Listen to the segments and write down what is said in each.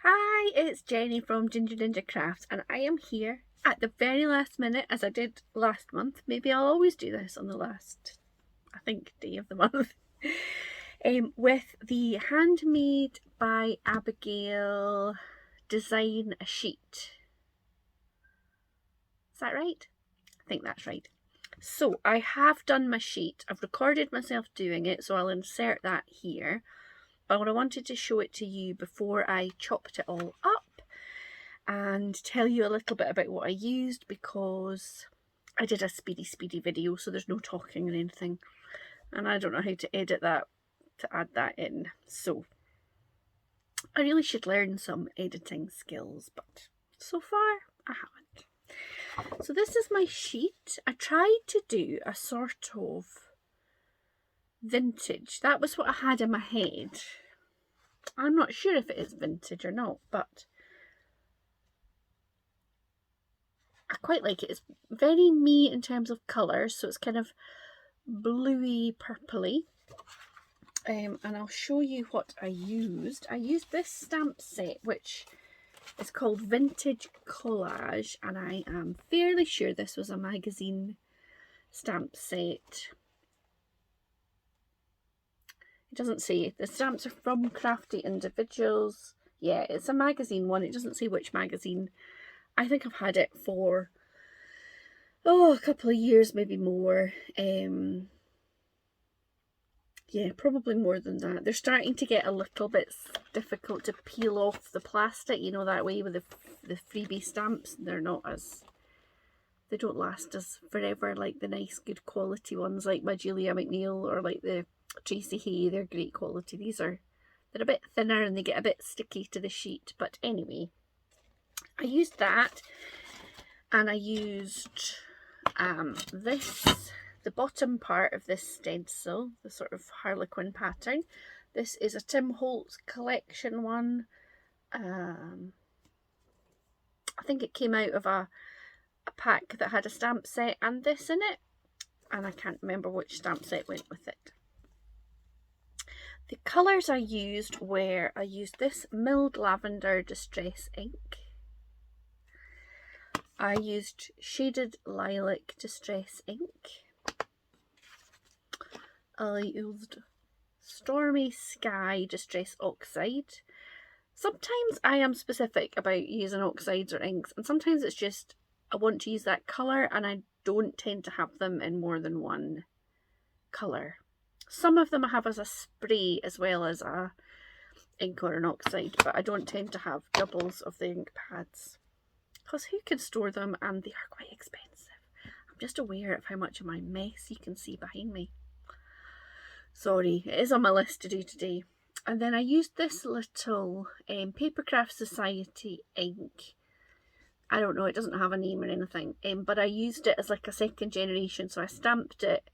Hi, it's Jenny from Ginger Ninja Crafts, and I am here at the very last minute, as I did last month. Maybe I'll always do this on the last, I think, day of the month. With the Handmade by Abigail design a sheet. Is that right? I think that's right. So I have done my sheet. I've recorded myself doing it, so I'll insert that here. But I wanted to show it to you before I chopped it all up and tell you a little bit about what I used, because I did a speedy video, so there's no talking or anything, and I don't know how to edit that to add that in, so I really should learn some editing skills, but so far I haven't. So this is my sheet. I tried to do a sort of vintage. That was what I had in my head. I'm not sure if it is vintage or not, but I quite like it. It's very me in terms of colours, so it's kind of bluey purpley. And I'll show you what I used. I used this stamp set, which is called Vintage Collage, and I am fairly sure this was a magazine stamp set. It doesn't say. The stamps are from Crafty Individuals. Yeah, it's a magazine one. It doesn't say which magazine. I think I've had it for, a couple of years, maybe more. Yeah, probably more than that. They're starting to get a little bit difficult to peel off the plastic, you know, that way with the freebie stamps. They're not as, they don't last as forever like the nice good quality ones like my Julia McNeil or like the Tracy Hay. They're great quality. These are, they're a bit thinner and they get a bit sticky to the sheet. But anyway, I used that, and I used the bottom part of this stencil, the sort of harlequin pattern. This is a Tim Holtz collection one. I think it came out of a pack that had a stamp set and this in it, and I can't remember which stamp set went with it. The colours I used were, I used this Milled Lavender Distress ink. I used Shaded Lilac Distress ink. I used Stormy Sky Distress Oxide. Sometimes I am specific about using oxides or inks, and sometimes it's just I want to use that colour and I don't tend to have them in more than one colour. Some of them I have as a spray as well as a ink or an oxide, but I don't tend to have doubles of the ink pads, because who can store them, and they are quite expensive. I'm just aware of how much of my mess you can see behind me. Sorry, it is on my list to do today. And then I used this little Papercraft Society ink. I don't know, it doesn't have a name or anything, but I used it as like a second generation, so I stamped it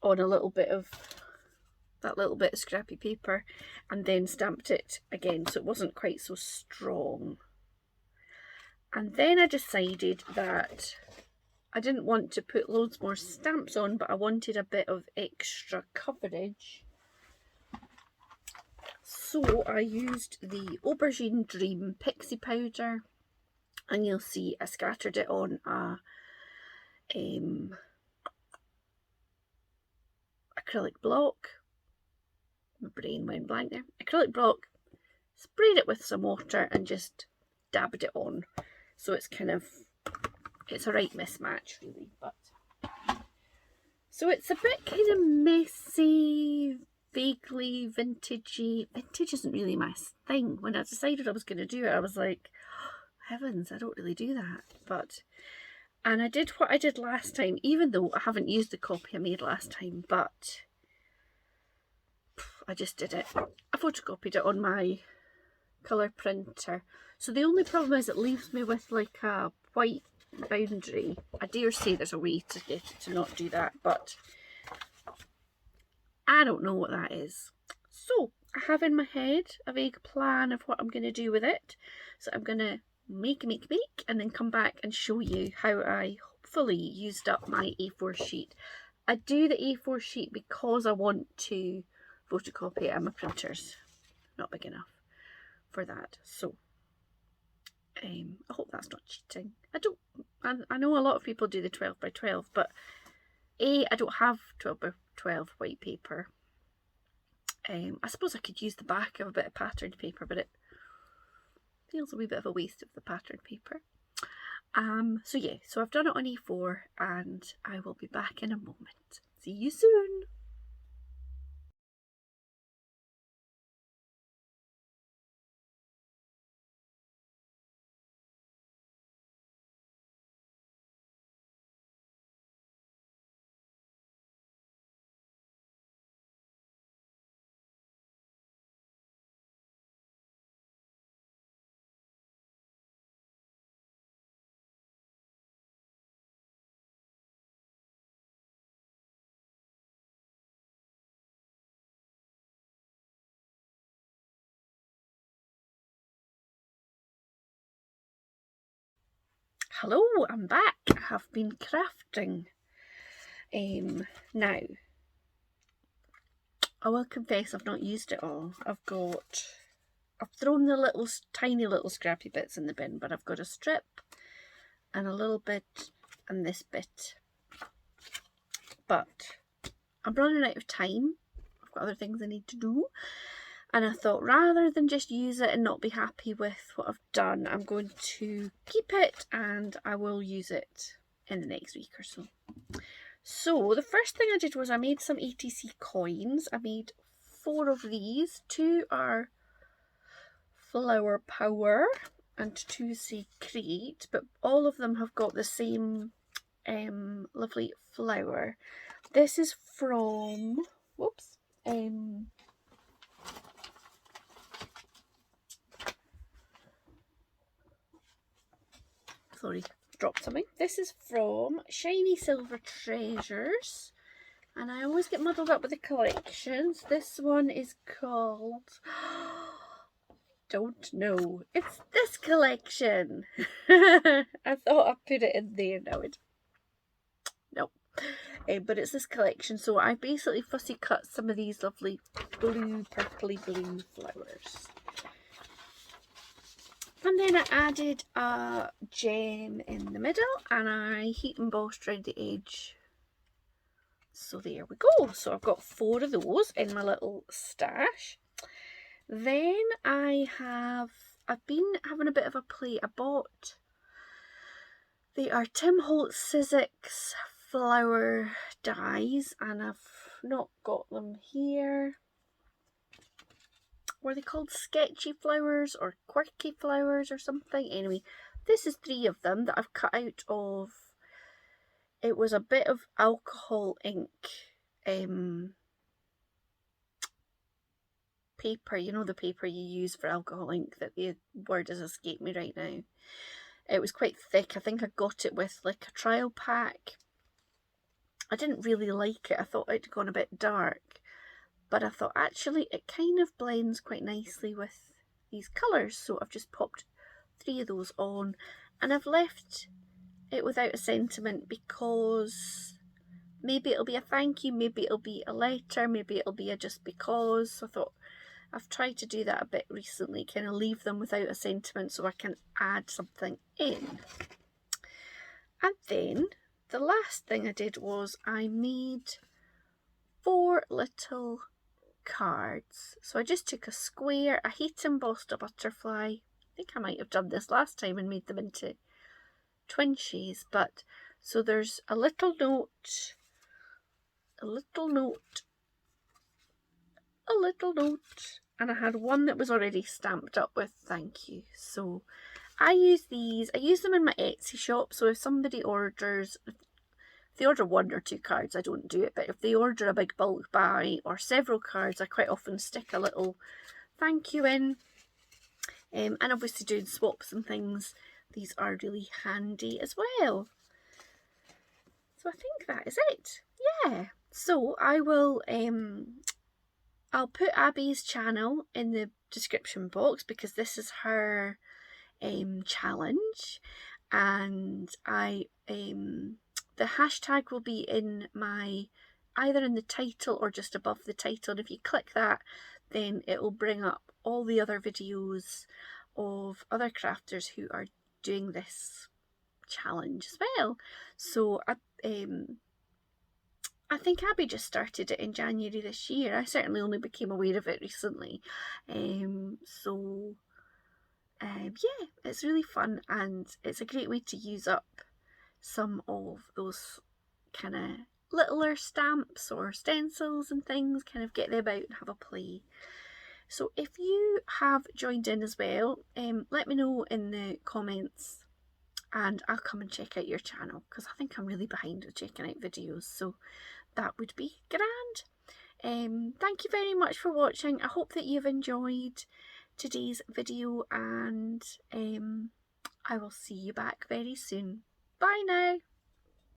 on a little bit of that little bit of scrappy paper and then stamped it again, so it wasn't quite so strong. And then I decided that I didn't want to put loads more stamps on, but I wanted a bit of extra coverage. So I used the Aubergine Dream Pixie Powder, and you'll see I scattered it on a acrylic block. My brain went blank there. Acrylic block, sprayed it with some water and just dabbed it on. So it's kind of, it's a right mismatch really, but so it's a bit kind of messy, vaguely vintagey. Vintage isn't really my thing. When I decided I was going to do it, I was like, oh, heavens, I don't really do that. But, and I did what I did last time, even though I haven't used the copy I made last time, but I just did it. I photocopied it on my colour printer. So the only problem is it leaves me with like a white boundary. I dare say there's a way to get it to not do that, but I don't know what that is. So I have in my head a vague plan of what I'm going to do with it. So I'm going to make, and then come back and show you how I hopefully used up my A4 sheet. I do the A4 sheet because I want to photocopy it, and my printer's not big enough. for that. So I hope that's not cheating. I know a lot of people do the 12 by 12, but I don't have 12 by 12 white paper. I suppose I could use the back of a bit of patterned paper, but it feels a wee bit of a waste of the patterned paper. So yeah, so I've done it on E4 and I will be back in a moment. See you soon. Hello, I'm back. I have been crafting. Now, I will confess I've not used it all. I've thrown the tiny little scrappy bits in the bin, but I've got a strip and a little bit and this bit. But I'm running out of time. I've got other things I need to do. And I thought rather than just use it and not be happy with what I've done, I'm going to keep it and I will use it in the next week or so. So the first thing I did was I made some Atc coins. I made 4 of these. 2 are Flower Power and 2 say Create, but all of them have got the same lovely flower. This is from, whoops, sorry, dropped something. This is from Shiny Silver Treasures, and I always get muddled up with the collections. This one is called, don't know, it's this collection. I thought I'd put it in there, now it, no. But it's this collection, so I basically fussy cut some of these lovely blue, purpley blue flowers. And then I added a gem in the middle and I heat embossed around the edge. So there we go. So I've got 4 of those in my little stash. Then I've been having a bit of a play. I bought, they are Tim Holtz Sizzix flower dies and I've not got them here. Were they called sketchy flowers or quirky flowers or something? Anyway, this is 3 of them that I've cut out of, it was a bit of alcohol ink paper, you know, the paper you use for alcohol ink, that the word has escaped me right now. It was quite thick. I think I got it with like a trial pack. I didn't really like it. I thought it'd gone a bit dark. But I thought actually it kind of blends quite nicely with these colours. So I've just popped 3 of those on. And I've left it without a sentiment because maybe it'll be a thank you, maybe it'll be a letter, maybe it'll be a just because. So I thought I've tried to do that a bit recently, kind of leave them without a sentiment so I can add something in. And then the last thing I did was I made 4 little cards. So I just took a square, I heat embossed a butterfly. I think I might have done this last time and made them into twin shays, but so there's a little note, and I had one that was already stamped up with thank you. So I use these, I use them in my Etsy shop. So if somebody orders, if they order 1 or 2 cards, I don't do it, but if they order a big bulk buy or several cards, I quite often stick a little thank you in. And obviously doing swaps and things, these are really handy as well. So I think that is it. Yeah. So I will, I'll put Abby's channel in the description box because this is her challenge, and the hashtag will be in my, either in the title or just above the title, and if you click that, then it will bring up all the other videos of other crafters who are doing this challenge as well. So I think Abby just started it in January this year. I certainly only became aware of it recently. Yeah, it's really fun, and it's a great way to use up some of those kind of littler stamps or stencils and things, kind of get them out and have a play. So if you have joined in as well, let me know in the comments and I'll come and check out your channel, because I think I'm really behind with checking out videos, so that would be grand. Thank you very much for watching. I hope that you've enjoyed today's video, and I will see you back very soon. Bye now.